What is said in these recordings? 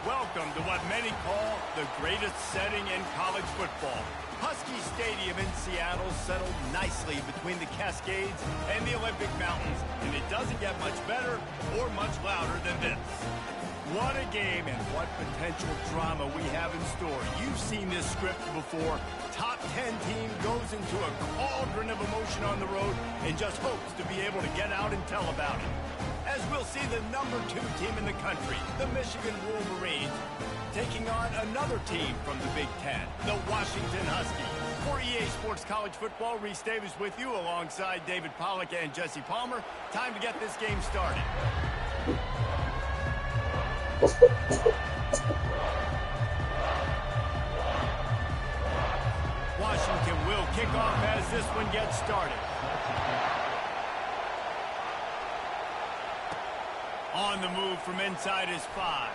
Welcome to what many call the greatest setting in college football. Husky Stadium in Seattle settled nicely between the Cascades and the Olympic Mountains, and it doesn't get much better or much louder than this. What a game and what potential drama we have in store. You've seen this script before. Top 10 team goes into a cauldron of emotion on the road and just hopes to be able to get out and tell about it. As we'll see the number 2 team in the country, the Michigan Wolverines, taking on another team from the Big Ten, the Washington Huskies. For EA Sports College Football, Reese Davis with you alongside David Pollack and Jesse Palmer. Time to get this game started. Washington will kick off as this one gets started. On the move from inside is 5.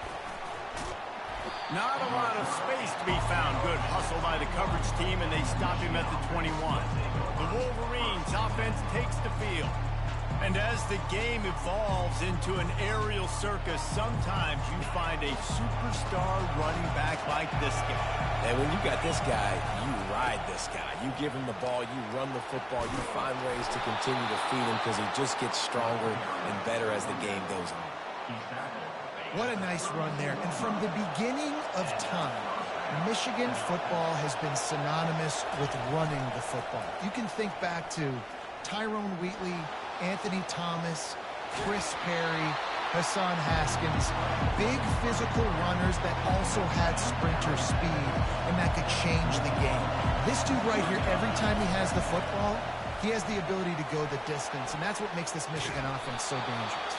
Not a lot of space to be found. Good hustle by the coverage team, and they stop him at the 21. The Wolverines offense takes the field. And as the game evolves into an aerial circus, sometimes you find a superstar running back like this guy. And when you got this guy, you ride this guy. You give him the ball, you run the football, you find ways to continue to feed him because he just gets stronger and better as the game goes on. What a nice run there. And from the beginning of time, Michigan football has been synonymous with running the football. You can think back to Tyrone Wheatley, Anthony Thomas, Chris Perry, Hassan Haskins, big physical runners that also had sprinter speed, and that could change the game. This dude right here, every time he has the football, he has the ability to go the distance, and that's what makes this Michigan offense so dangerous.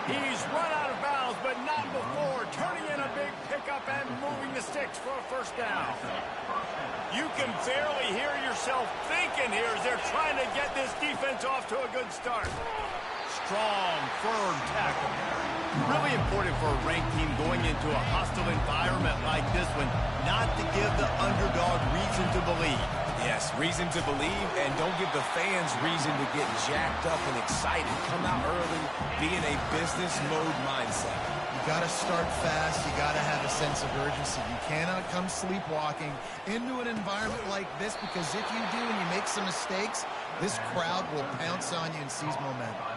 He's run out of bounds, but not before, turning in a big pickup and moving the sticks for a first down. You can barely hear yourself thinking here as they're trying to get this defense off to a good start. Strong, firm tackle. Really important for a ranked team going into a hostile environment like this one, not to give the underdog reason to believe. Yes, reason to believe, and don't give the fans reason to get jacked up and excited. Come out early, be in a business mode mindset. You got to start fast. You got to have a sense of urgency. You cannot come sleepwalking into an environment like this, because if you do and you make some mistakes, this crowd will pounce on you and seize momentum.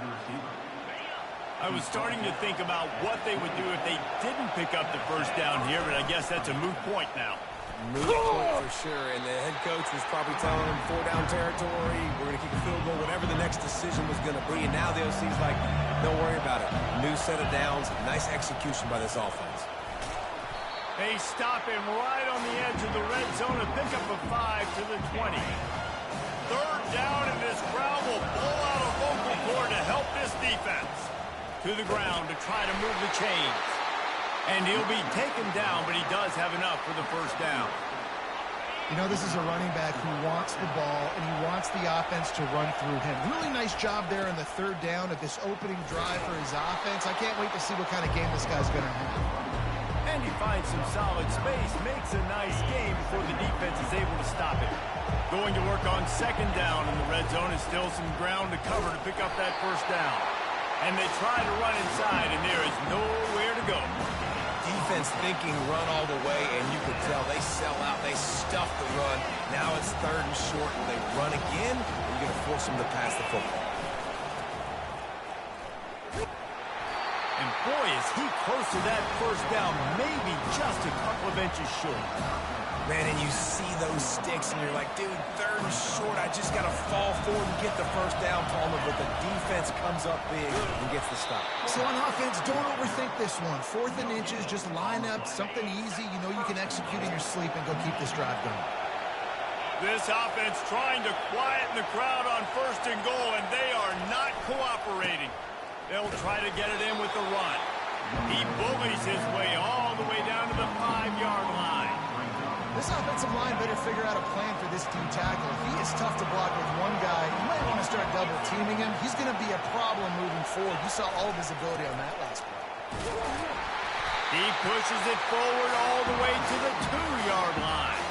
I was starting to think about what they would do if they didn't pick up the first down here, but I guess that's a moot point now. Moot point for sure, and the head coach was probably telling him 4-down territory, we're going to kick a field goal, whatever the next decision was going to be, and now the OC's like, don't worry about it. New set of downs, nice execution by this offense. They stop him right on the edge of the red zone, a pickup of 5 to the 20. Third down, and this crowd will blow out a vocal cord to help this defense. To the ground to try to move the chains. And he'll be taken down, but he does have enough for the first down. You know, this is a running back who wants the ball, and he wants the offense to run through him. Really nice job there on the third down of this opening drive for his offense. I can't wait to see what kind of game this guy's going to have. And he finds some solid space, makes a nice game before the defense is able to stop it. Going to work on second down in the red zone, and still some ground to cover to pick up that first down. And they try to run inside, and there is nowhere to go. Defense thinking run all the way, and you can tell they sell out. They stuff the run. Now it's third and short, and they run again, and you're going to force them to pass the football. And boy, is he close to that first down, maybe just a couple of inches short. Man, and you see those sticks, and you're like, dude, third and short. I just got to fall forward and get the first down, Palmer, but the defense comes up big and gets the stop. So on offense, don't overthink this one. 4th and inches, just line up something easy. You know you can execute in your sleep and go keep this drive going. This offense trying to quieten the crowd on first and goal, and they are not cooperating. They'll try to get it in with the run. He bullies his way all the way down to the 5-yard line. This offensive line better figure out a plan for this D tackle. If he is tough to block with one guy, you might want to start double teaming him. He's going to be a problem moving forward. You saw all of his ability on that last play. He pushes it forward all the way to the 2-yard line.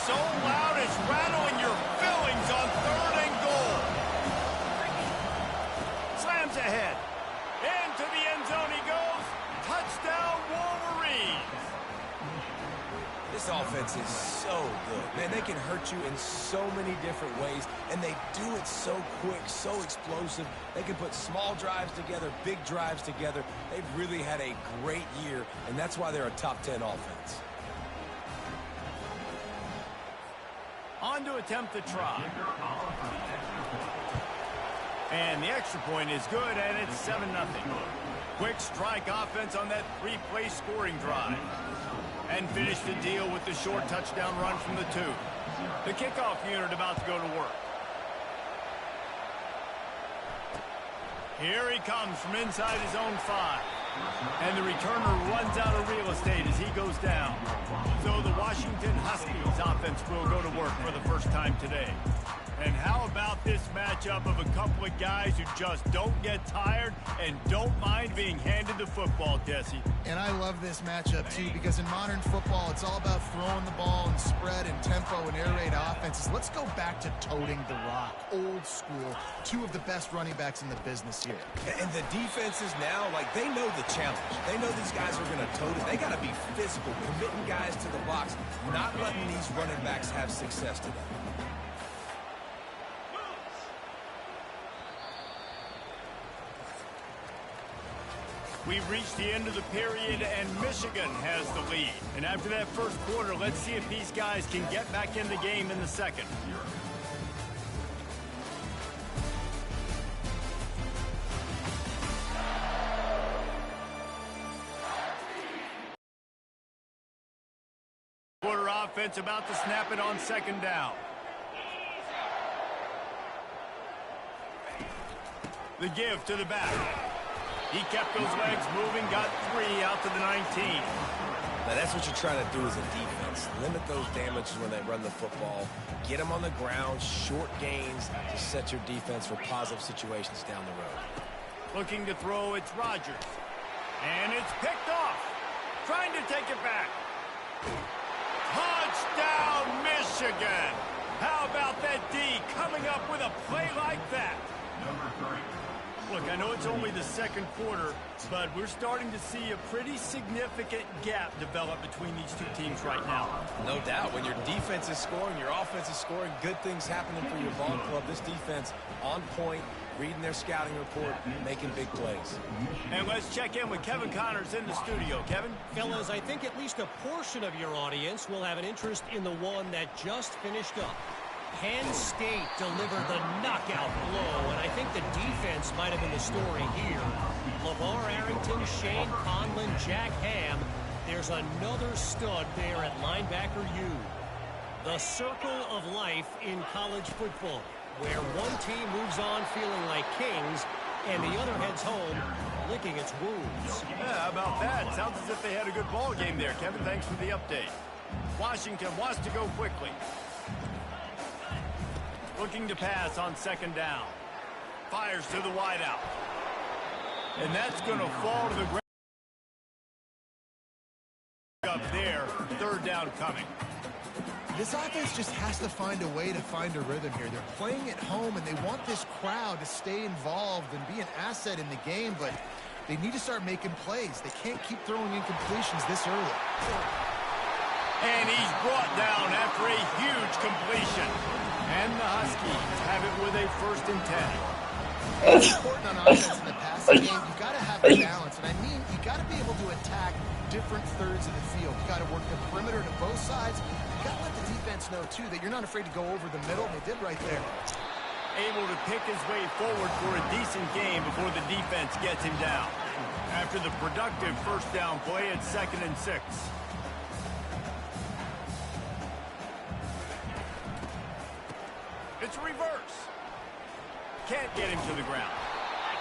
So loud it's rattling your fillings on third and goal. Slams ahead. Into the end zone he goes. Touchdown, Wolverines. This offense is so good. Man, they can hurt you in so many different ways, and they do it so quick, so explosive. They can put small drives together, big drives together. They've really had a great year, and that's why they're a top 10 offense. On to attempt the try. And the extra point is good, and it's 7-0. Quick strike offense on that three-play scoring drive. And finish the deal with the short touchdown run from the 2. The kickoff unit about to go to work. Here he comes from inside his own 5. And the returner runs out of real estate as he goes down. So the Washington Huskies offense will go to work for the first time today. And how about this matchup of a couple of guys who just don't get tired and don't mind being handed the football, Jesse? And I love this matchup, too, because in modern football, it's all about throwing the ball and spread and tempo and air raid offenses. Let's go back to toting the rock, old school, 2 of the best running backs in the business here. And the defenses now, like, they know the challenge. They know these guys are going to tote it. They got to be physical, committing guys to the box, not letting these running backs have success today. We've reached the end of the period, and Michigan has the lead. And after that first quarter, let's see if these guys can get back in the game in the second. Quarter offense about to snap it on second down. The give to the back. He kept those legs moving, got 3 out to the 19. Now, that's what you're trying to do as a defense. Limit those damages when they run the football. Get them on the ground, short gains to set your defense for positive situations down the road. Looking to throw, it's Rodgers. And it's picked off. Trying to take it back. Touchdown, Michigan! How about that D coming up with a play like that? Number 3. Look, I know it's only the second quarter, but we're starting to see a pretty significant gap develop between these 2 teams right now. No doubt. When your defense is scoring, your offense is scoring, good things happening for your ball club. This defense on point, reading their scouting report, making big plays. And let's check in with Kevin Connors in the studio. Kevin? Fellas, I think at least a portion of your audience will have an interest in the one that just finished up. Penn State delivered the knockout blow, and I think the defense might have been the story here. LeVar Arrington, Shane Conlon, Jack Ham. There's another stud there at linebacker U. The circle of life in college football, where one team moves on feeling like kings, and the other heads home licking its wounds. Yeah, how about that? Sounds as if they had a good ball game there, Kevin. Thanks for the update. Washington wants to go quickly. Looking to pass on second down. Fires to the wideout. And that's going to fall to the ground. Up there, third down coming. This offense just has to find a way to find a rhythm here. They're playing at home, and they want this crowd to stay involved and be an asset in the game, but they need to start making plays. They can't keep throwing incompletions this early. And he's brought down after a huge completion. And the Huskies have it with a 1st and 10. It's important on offense in the passing game. You got to have a balance, and I mean you got to be able to attack different thirds of the field. You got to work the perimeter to both sides. You got to let the defense know too that you're not afraid to go over the middle, and they did right there. Able to pick his way forward for a decent game before the defense gets him down. After the productive first down play, it's 2nd and 6. It's reverse. Can't get him to the ground.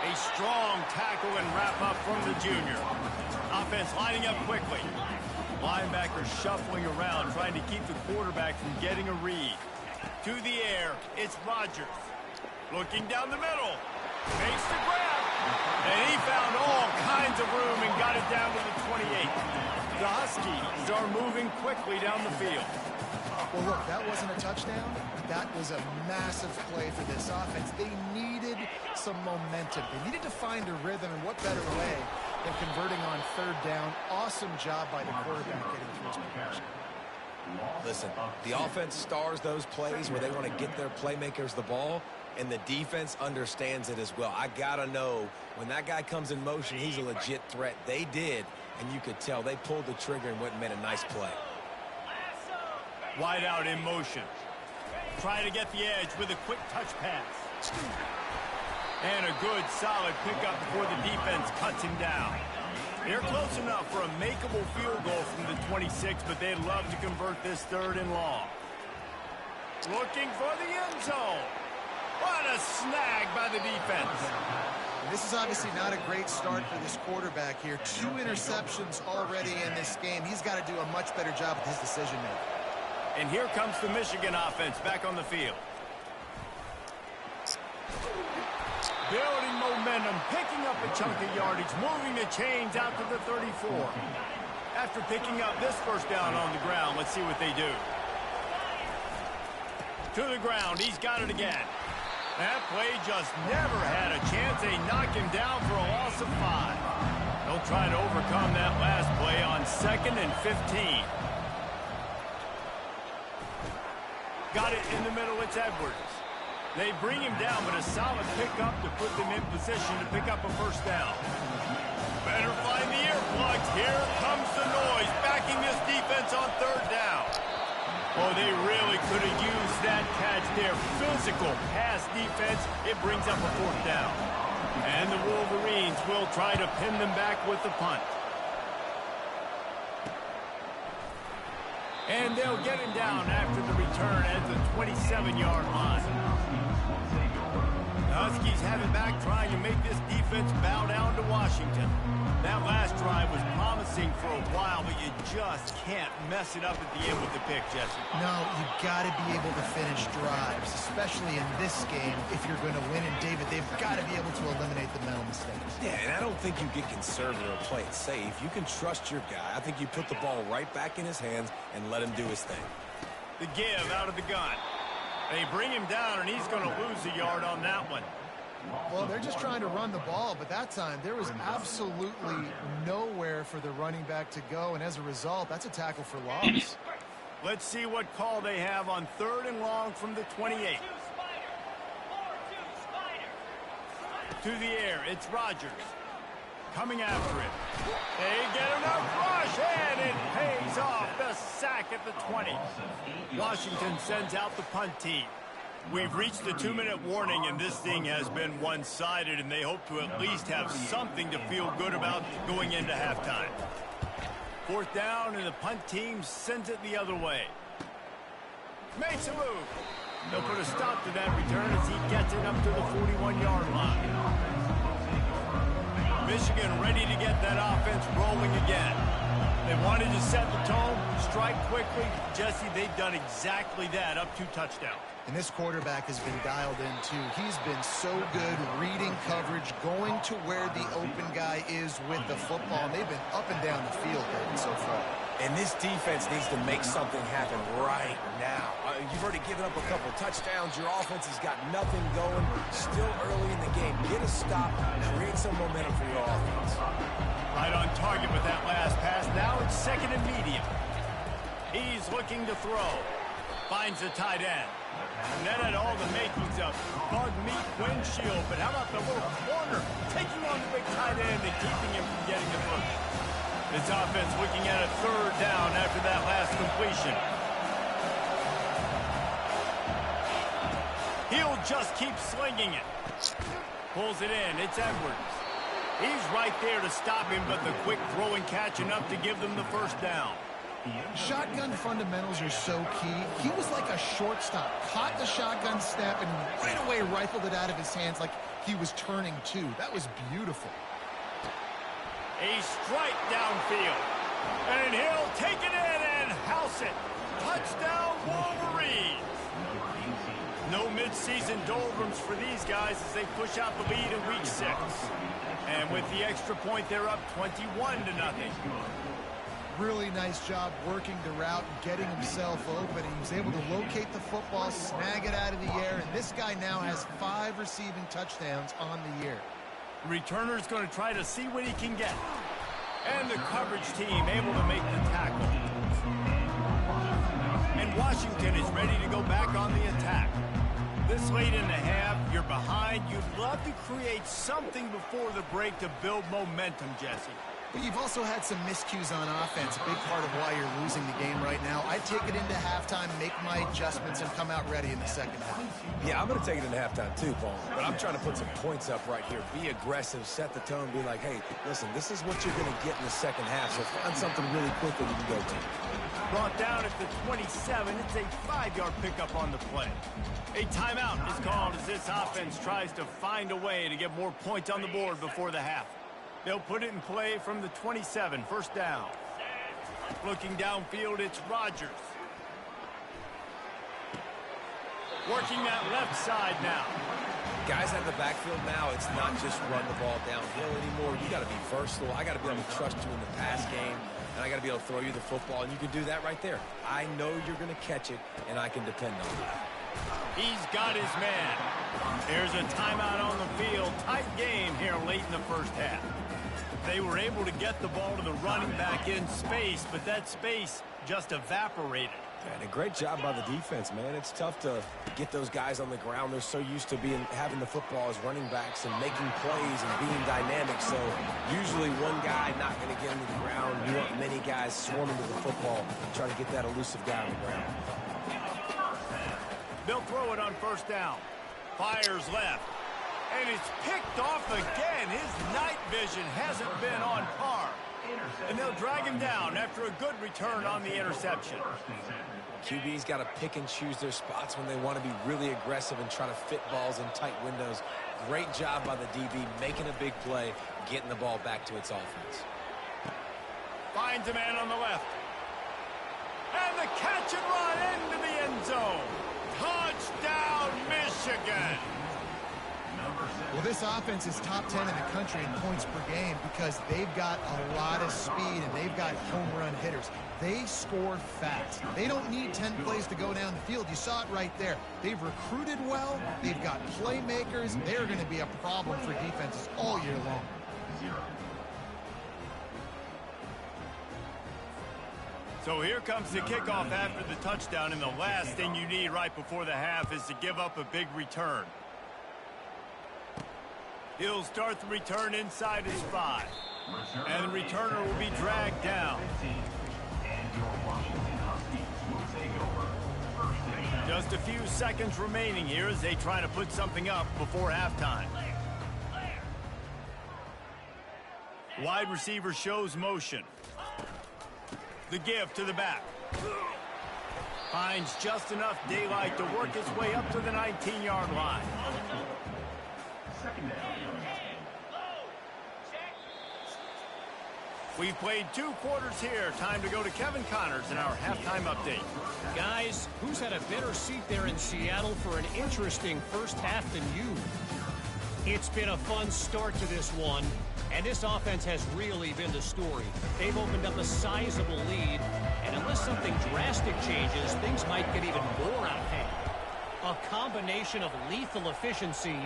A strong tackle and wrap up from the junior. Offense lining up quickly. Linebacker shuffling around, trying to keep the quarterback from getting a read. To the air, it's Rodgers. Looking down the middle. Makes the grab. And he found all kinds of room and got it down to the 28. The Huskies are moving quickly down the field. Well, look, that wasn't a touchdown. That was a massive play for this offense. They needed some momentum. They needed to find a rhythm, and what better way than converting on third down. Awesome job by the quarterback getting through his progression. Listen, the offense stars those plays where they want to get their playmakers the ball, and the defense understands it as well. I got to know when that guy comes in motion, he's a legit threat. They did, and you could tell they pulled the trigger and went and made a nice play. Wide out in motion. Trying to get the edge with a quick touch pass. And a good, solid pickup before the defense cuts him down. They're close enough for a makeable field goal from the 26, but they'd love to convert this 3rd and long. Looking for the end zone. What a snag by the defense. And this is obviously not a great start for this quarterback here. 2 interceptions already in this game. He's got to do a much better job with his decision-making. And here comes the Michigan offense back on the field. Building momentum, picking up a chunk of yardage, moving the chains out to the 34. After picking up this first down on the ground, let's see what they do. To the ground, he's got it again. That play just never had a chance. They knock him down for a loss of 5. They'll try to overcome that last play on 2nd and 15. Got it in the middle, it's Edwards. They bring him down, but a solid pickup to put them in position to pick up a first down. Better find the earplugs. Here comes the noise, backing this defense on 3rd down. Oh, they really could have used that catch there. Physical pass defense. It brings up a 4th down. And the Wolverines will try to pin them back with the punt. And they'll get him down after the return at the 27-yard line. The Huskies have it back, trying to make this defense bow down to Washington. That last drive was promising for a while, but you just can't mess it up at the end with the pick, Jesse. No, you got to be able to finish drives, especially in this game. If you're going to win, and David, they've got to be able to eliminate the mental mistakes. Yeah, and I don't think you get conservative or play it safe. You can trust your guy. I think you put the ball right back in his hands and let him do his thing. The give out of the gun. They bring him down, and he's going to lose a yard on that one. Well, they're just trying to run the ball, but that time there was absolutely nowhere for the running back to go, and as a result, that's a tackle for loss. Let's see what call they have on 3rd and long from the 28. To the air, it's Rodgers. Coming after it. They get enough rush, and it pays off. The sack at the 20. Washington sends out the punt team. We've reached the 2-minute warning, and this thing has been one-sided, and they hope to at least have something to feel good about going into halftime. 4th down, and the punt team sends it the other way. Makes a move. They'll put a stop to that return as he gets it up to the 41-yard line. Michigan ready to get that offense rolling again. They wanted to set the tone, strike quickly. Jesse, they've done exactly that, up 2 touchdowns. And this quarterback has been dialed in, too. He's been so good reading coverage, going to where the open guy is with the football. And they've been up and down the field so far. And this defense needs to make something happen right now. You've already given up a couple touchdowns. Your offense has got nothing going. Still early in the game. Get a stop. Create some momentum for your offense. Right on target with that last pass. Now it's 2nd and medium. He's looking to throw. Finds the tight end. And that had all the makings of bug meat windshield. But how about the little corner taking on the big tight end and keeping him from getting the push? This offense looking at a 3rd down after that last completion. He'll just keep slinging it. Pulls it in. It's Edwards. He's right there to stop him, but the quick throw and catch enough to give them the first down. Shotgun fundamentals are so key. He was like a shortstop. Caught the shotgun snap and right away rifled it out of his hands like he was turning too. That was beautiful. A strike downfield. And he'll take it in and house it. Touchdown, Wolverines. No midseason doldrums for these guys as they push out the lead in week 6. And with the extra point, they're up 21-0. Really nice job working the route and getting himself open. He was able to locate the football, snag it out of the air, and this guy now has 5 receiving touchdowns on the year. The returner's going to try to see what he can get. And the coverage team able to make the tackle. And Washington is ready to go back on the attack. This late in the half, you're behind. You'd love to create something before the break to build momentum, Jesse. But you've also had some miscues on offense, a big part of why you're losing the game right now. I'd take it into halftime, make my adjustments, and come out ready in the second half. Yeah, I'm going to take it into halftime too, Paul. But I'm trying to put some points up right here. Be aggressive, set the tone, be like, hey, listen, this is what you're going to get in the second half, so find something really quick that you can go to. Brought down at the 27. It's a 5-yard pickup on the play. A timeout is called as this offense tries to find a way to get more points on the board before the half. They'll put it in play from the 27, first down. Looking downfield, it's Rodgers. Working that left side now. Guys at the backfield now, it's not just run the ball downhill anymore. You got to be versatile. I got to be able to trust you in the pass game, and I got to be able to throw you the football, and you can do that right there. I know you're going to catch it, and I can depend on it. He's got his man. There's a timeout on the field. Tight game here late in the first half. They were able to get the ball to the running back in space, but that space just evaporated. And a great job by the defense, man. It's tough to get those guys on the ground. They're so used to having the football as running backs and making plays and being dynamic. So usually one guy not going to get into the ground. You want many guys swarming to the football, trying to get that elusive guy on the ground. They'll throw it on first down. Fires left. And it's picked off again. His night vision hasn't been on par. And they'll drag him down after a good return on the interception. QB's got to pick and choose their spots when they want to be really aggressive and try to fit balls in tight windows. Great job by the DB making a big play, getting the ball back to its offense. Finds a man on the left. And the catch and run into the end zone. Touchdown, Michigan. Well, this offense is top 10 in the country in points per game because they've got a lot of speed and they've got home run hitters. They score fast. They don't need 10 plays to go down the field. You saw it right there. They've recruited well. They've got playmakers. They're going to be a problem for defenses all year long. So here comes the kickoff after the touchdown, and the last thing you need right before the half is to give up a big return. He'll start the return inside his 5. And the returner will be dragged down. Just a few seconds remaining here as they try to put something up before halftime. Wide receiver shows motion. The give to the back. Finds just enough daylight to work his way up to the 19-yard line. We've played 2 quarters here. Time to go to Kevin Connors in our halftime update. Guys, who's had a better seat there in Seattle for an interesting first half than you? It's been a fun start to this one, and this offense has really been the story. They've opened up a sizable lead, and unless something drastic changes, things might get even more out of hand. A combination of lethal efficiency,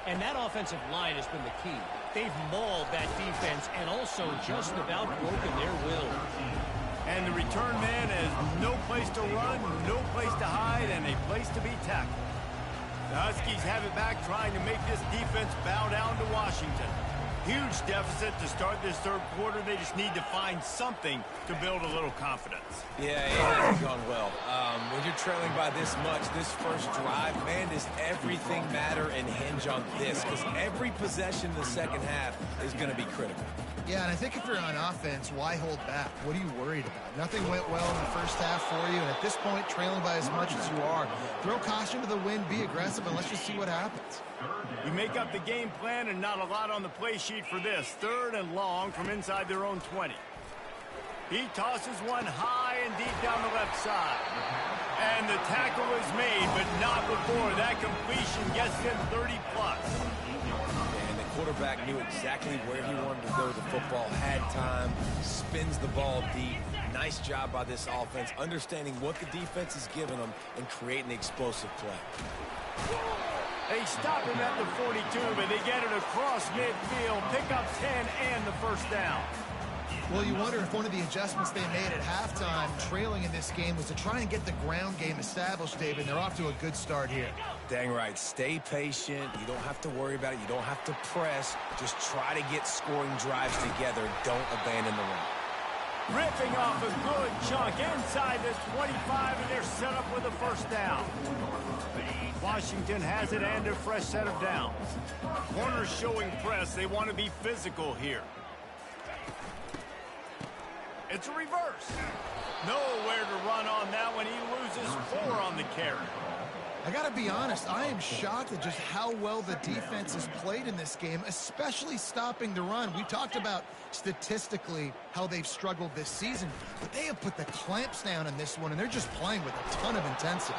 and that offensive line has been the key. They've mauled that defense and also just about broken their will. And the return man has no place to run, no place to hide, and a place to be tackled. The Huskies have it back, trying to make this defense bow down to Washington. Huge deficit to start this third quarter. They just need to find something to build a little confidence. Yeah, it hasn't gone well. When you're trailing by this much, this first drive, man, does everything matter and hinge on this? Because every possession in the second half is going to be critical. Yeah, and I think if you're on offense, why hold back? What are you worried about? Nothing went well in the first half for you, and at this point, trailing by as much as you are, throw caution to the wind, be aggressive, and let's just see what happens. You make up the game plan and not a lot on the play sheet for this. 3rd and long from inside their own 20. He tosses one high and deep down the left side. And the tackle is made, but not before that completion gets him 30-plus. And the quarterback knew exactly where he wanted to go with the football, had time, spins the ball deep. Nice job by this offense, understanding what the defense is giving them and creating the explosive play. They stop him at the 42, but they get it across midfield, pick up 10 and the first down. Well, you wonder if one of the adjustments they made at halftime, trailing in this game, was to try and get the ground game established, David. They're off to a good start here. Dang right. Stay patient. You don't have to worry about it. You don't have to press. Just try to get scoring drives together. Don't abandon the run. Ripping off a good chunk inside the 25, and they're set up with a first down. Washington has it and a fresh set of downs. Corners showing press. They want to be physical here. It's a reverse. Nowhere to run on that one. He loses 4 on the carry. I got to be honest, I am shocked at just how well the defense has played in this game, especially stopping the run. We talked about statistically how they've struggled this season, but they have put the clamps down in this one, and they're just playing with a ton of intensity.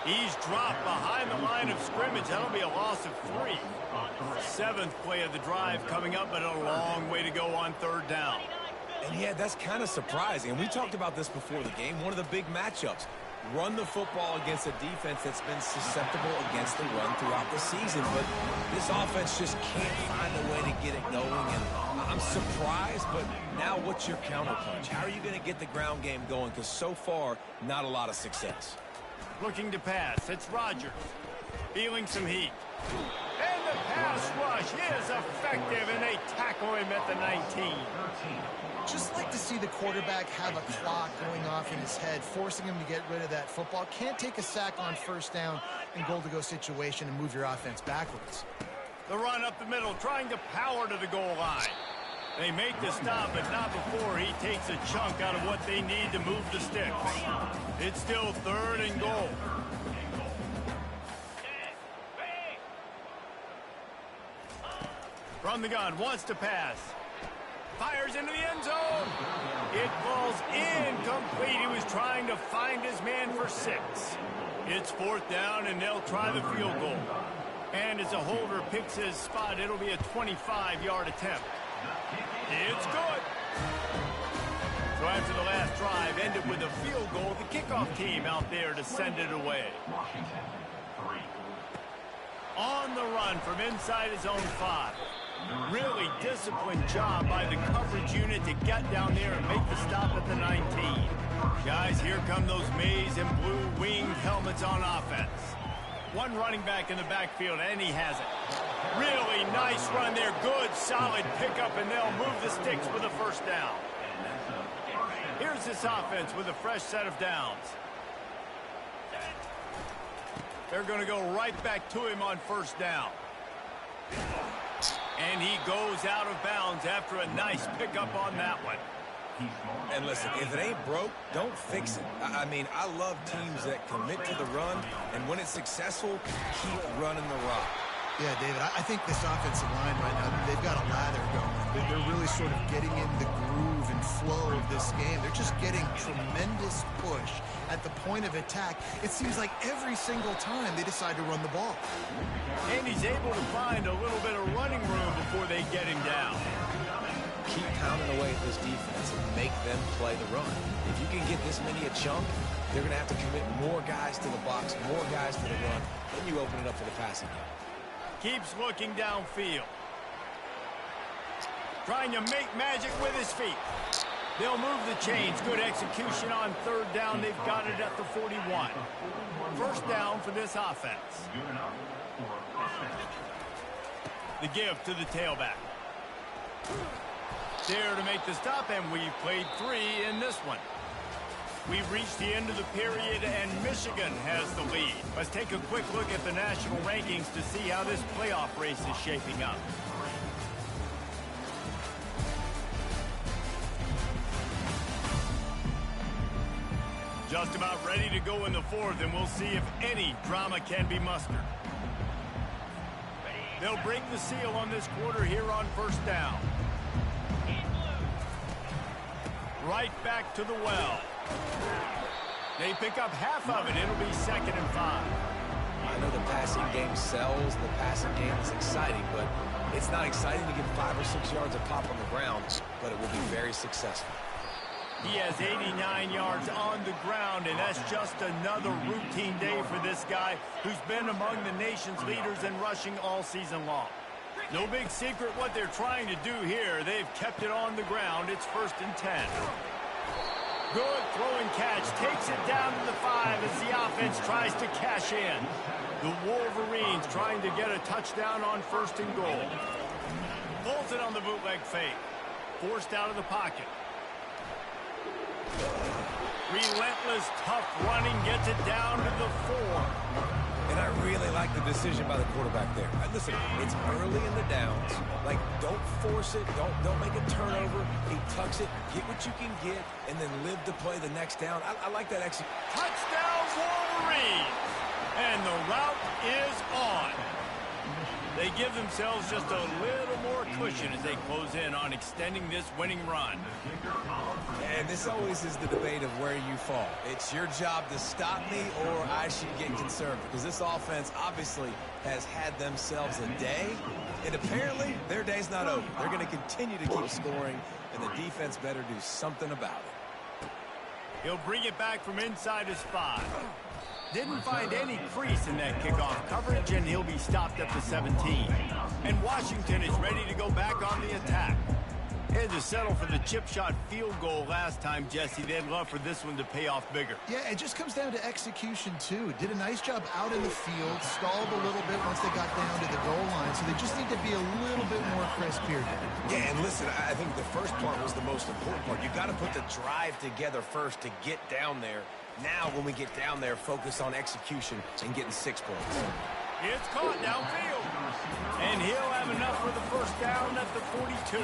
He's dropped behind the line of scrimmage. That'll be a loss of 3. 7th play of the drive coming up, but a long way to go on 3rd down. And yeah, that's kind of surprising. And we talked about this before the game. One of the big matchups. Run the football against a defense that's been susceptible against the run throughout the season. But this offense just can't find a way to get it going. And I'm surprised, but now what's your counterpunch? How are you going to get the ground game going? Because so far, not a lot of success. Looking to pass. It's Rodgers. Feeling some heat. And the pass rush is effective, and they tackle him at the 19. Just like to see the quarterback have a clock going off in his head, forcing him to get rid of that football. Can't take a sack on first down in goal-to-go situation and move your offense backwards. The run up the middle, trying to power to the goal line. They make the stop, but not before he takes a chunk out of what they need to move the sticks. It's still 3rd and goal. From the gun, wants to pass. Fires into the end zone. It falls incomplete. He was trying to find his man for 6. It's 4th down, and they'll try the field goal. And as a holder picks his spot, it'll be a 25-yard attempt. It's good. So after the last drive ended with a field goal, the kickoff team out there to send it away. On the run from inside his own 5. Really disciplined job by the coverage unit to get down there and make the stop at the 19. Guys, here come those maize and blue winged helmets on offense. One running back in the backfield, and he has it. Really nice run there. Good, solid pickup, and they'll move the sticks with a first down. Here's this offense with a fresh set of downs. They're going to go right back to him on first down. And he goes out of bounds after a nice pickup on that one. And listen, if it ain't broke, don't fix it. I mean, I love teams that commit to the run, and when it's successful, keep running the rock. Yeah, David, I think this offensive line right now, they've got a lather going. They're really sort of getting in the groove and flow of this game. They're just getting tremendous push at the point of attack. It seems like every single time they decide to run the ball. And he's able to find a little bit of running room before they get him down. Keep pounding away at this defense and make them play the run. If you can get this many a chunk, they're going to have to commit more guys to the box, more guys to the run. Then you open it up for the passing game. Keeps looking downfield. Trying to make magic with his feet. They'll move the chains. Good execution on 3rd down. They've got it at the 41. First down for this offense. The give to the tailback. There to make the stop, and we've played 3 in this one. We've reached the end of the period, and Michigan has the lead. Let's take a quick look at the national rankings to see how this playoff race is shaping up. Just about ready to go in the 4th, and we'll see if any drama can be mustered. They'll break the seal on this quarter here on first down. Right back to the well. They pick up half of it. It'll be 2nd and 5. I know the passing game sells, the passing game is exciting, but it's not exciting to get 5 or 6 yards of pop on the ground, but it will be very successful. He has 89 yards on the ground, and that's just another routine day for this guy who's been among the nation's leaders in rushing all season long. No big secret what they're trying to do here. They've kept it on the ground. It's 1st and 10. Good throwing catch. Takes it down to the 5 as the offense tries to cash in. The Wolverines trying to get a touchdown on 1st and goal. Pulls it on the bootleg fake. Forced out of the pocket. Relentless, tough running gets it down to the 4. And I really like the decision by the quarterback there. Listen, it's early in the downs. Like, don't force it. Don't make a turnover. He tucks it, get what you can get, and then live to play the next down. I like that exit. Touchdown, Wolverines! And the route is on. They give themselves just a little more cushion as they close in on extending this winning run. And this always is the debate of where you fall. It's your job to stop me or I should get conservative. Because this offense obviously has had themselves a day. And apparently their day's not over. They're going to continue to keep scoring. And the defense better do something about it. He'll bring it back from inside his 5. Didn't find any crease in that kickoff coverage, and he'll be stopped at the 17. And Washington is ready to go back on the attack. They had to settle for the chip shot field goal last time, Jesse. They'd love for this one to pay off bigger. Yeah, it just comes down to execution, too. Did a nice job out in the field, stalled a little bit once they got down to the goal line, so they just need to be a little bit more crisp here. Yeah, and listen, I think the first part was the most important part. You got to put the drive together first to get down there. Now, when we get down there, focus on execution and getting 6 points. It's caught downfield. And he'll have enough for the first down at the 42.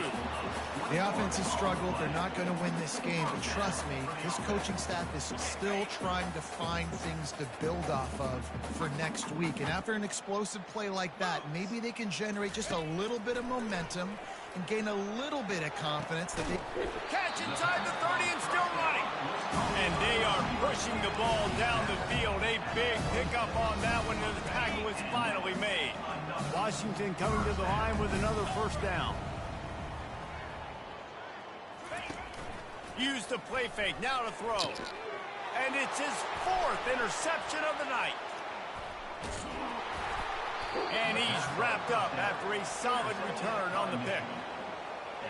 The offense has struggled. They're not going to win this game. But trust me, this coaching staff is still trying to find things to build off of for next week. And after an explosive play like that, maybe they can generate just a little bit of momentum and gain a little bit of confidence that they... Catch inside the 30 and still running. And they are pushing the ball down the field. A big pickup on that one, and the tackle is finally made. Washington coming to the line with another first down. Use the play fake, now to throw. And it's his 4th interception of the night. And he's wrapped up after a solid return on the pick.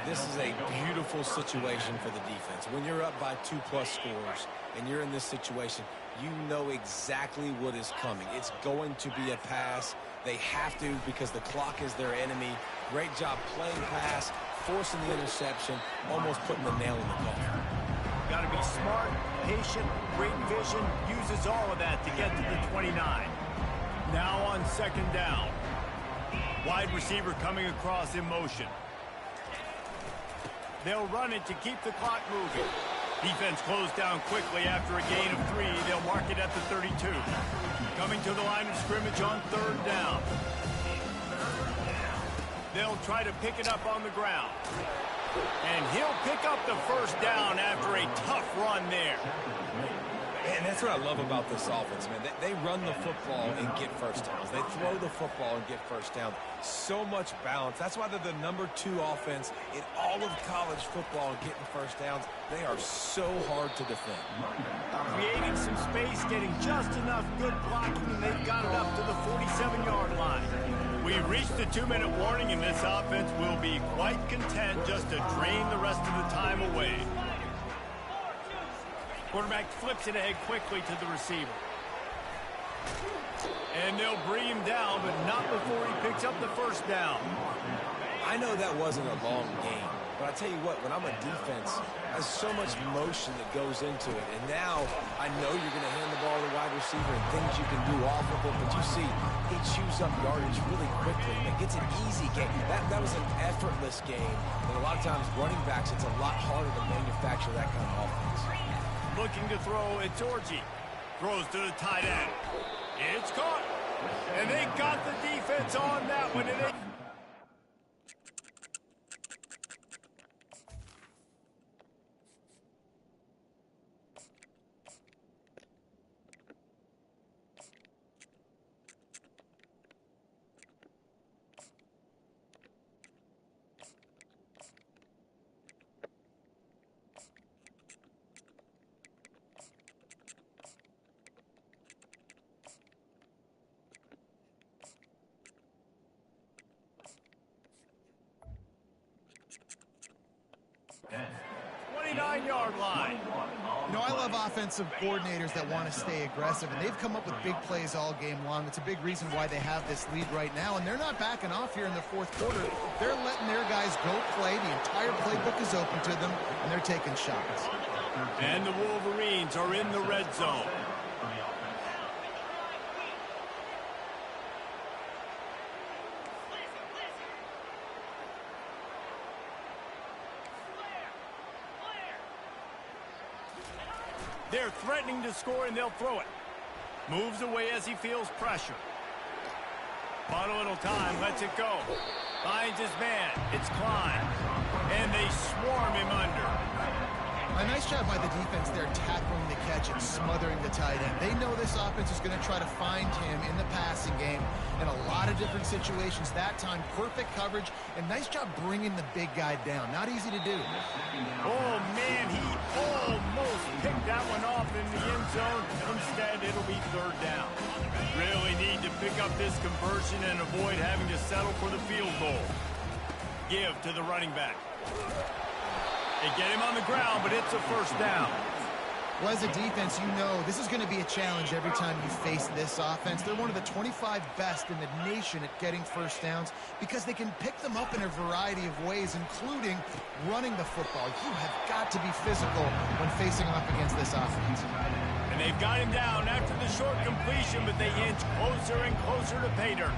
This is a beautiful situation for the defense. When you're up by 2+ scores and you're in this situation, you know exactly what is coming. It's going to be a pass. They have to because the clock is their enemy. Great job playing pass, forcing the interception, almost putting the nail in the coffin. Got to be smart, patient, great vision, uses all of that to get to the 29. Now on 2nd down. Wide receiver coming across in motion. They'll run it to keep the clock moving. Defense closed down quickly after a gain of 3. They'll mark it at the 32. Coming to the line of scrimmage on 3rd down. They'll try to pick it up on the ground. And he'll pick up the first down after a tough run there. And that's what I love about this offense, man. They run the football and get first downs. They throw the football and get first down. So much balance. That's why they're the #2 offense in all of college football and getting first downs. They are so hard to defend. Creating some space, getting just enough good blocking, and they've got it up to the 47-yard line. We've reached the 2-minute warning, and this offense will be quite content just to drain the rest of the time away. Quarterback flips it ahead quickly to the receiver. And they'll bring him down, but not before he picks up the first down. I know that wasn't a long game, but I tell you what, when I'm a defense, there's so much motion that goes into it. And now I know you're going to hand the ball to the wide receiver and things you can do off of it, but you see he chews up yardage really quickly. It gets an easy game. That was an effortless game. And a lot of times running backs, it's a lot harder to manufacture that kind of offense. Looking to throw, it's Orji. Throws to the tight end. It's caught. And they got the defense on that one. And they 39-yard line. You know, I love offensive coordinators that want to stay aggressive, and they've come up with big plays all game long. It's a big reason why they have this lead right now, and they're not backing off here in the fourth quarter. They're letting their guys go play. The entire playbook is open to them, and they're taking shots. And the Wolverines are in the red zone. They're threatening to score, and they'll throw it. Moves away as he feels pressure. On a little time, lets it go. Finds his man. It's Klein. And they swarm him under. A nice job by the defense there, tackling the catch and smothering the tight end. They know this offense is going to try to find him in the passing game in a lot of different situations. That time, perfect coverage, and nice job bringing the big guy down. Not easy to do. Oh, man, he almost picked that one off in the end zone. Instead, it'll be third down. Really need to pick up this conversion and avoid having to settle for the field goal. Give to the running back. They get him on the ground, but it's a first down. Well, as a defense, you know this is going to be a challenge every time you face this offense. They're one of the 25 best in the nation at getting first downs because they can pick them up in a variety of ways, including running the football. You have got to be physical when facing off against this offense. And they've got him down after the short completion, but they inch closer and closer to pay dirt.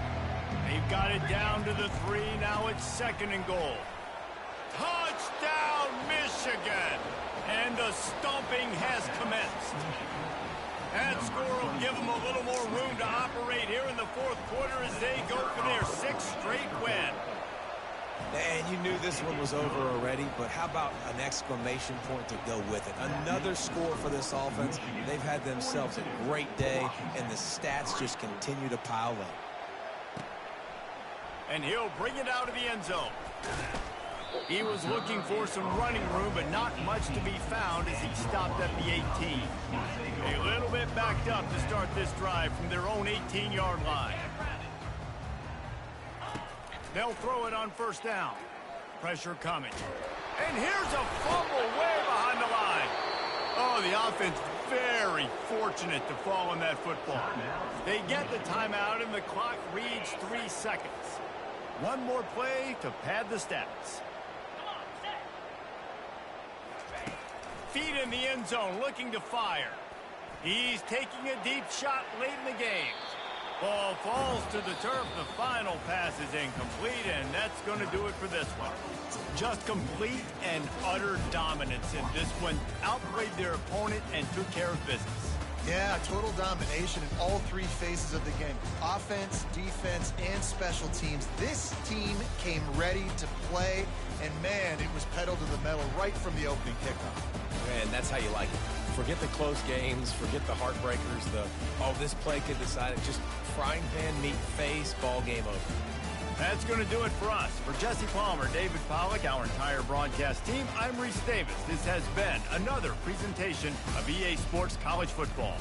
They've got it down to the 3. Now it's second and goal. Touchdown, Michigan! And the stomping has commenced. That score will give them a little more room to operate here in the fourth quarter as they go for their 6th straight win. And you knew this one was over already, but how about an exclamation point to go with it? Another score for this offense. They've had themselves a great day, and the stats just continue to pile up. And he'll bring it out of the end zone. He was looking for some running room, but not much to be found as he stopped at the 18. A little bit backed up to start this drive from their own 18-yard line. They'll throw it on first down. Pressure coming. And here's a fumble way behind the line. Oh, the offense very fortunate to fall on that football. They get the timeout, and the clock reads 3 seconds. One more play to pad the stats. Feet in the end zone, looking to fire. He's taking a deep shot late in the game. Ball falls to the turf. The final pass is incomplete, and that's going to do it for this one. Just complete and utter dominance in this one. Outplayed their opponent and took care of business. Yeah, total domination in all 3 phases of the game. Offense, defense, and special teams. This team came ready to play, and man, it was pedal to the metal right from the opening kickoff. Man, that's how you like it. Forget the close games, forget the heartbreakers, this play could decide it. Just frying pan meet face, ball game over. That's going to do it for us. For Jesse Palmer, David Pollack, our entire broadcast team, I'm Reese Davis. This has been another presentation of EA Sports College Football.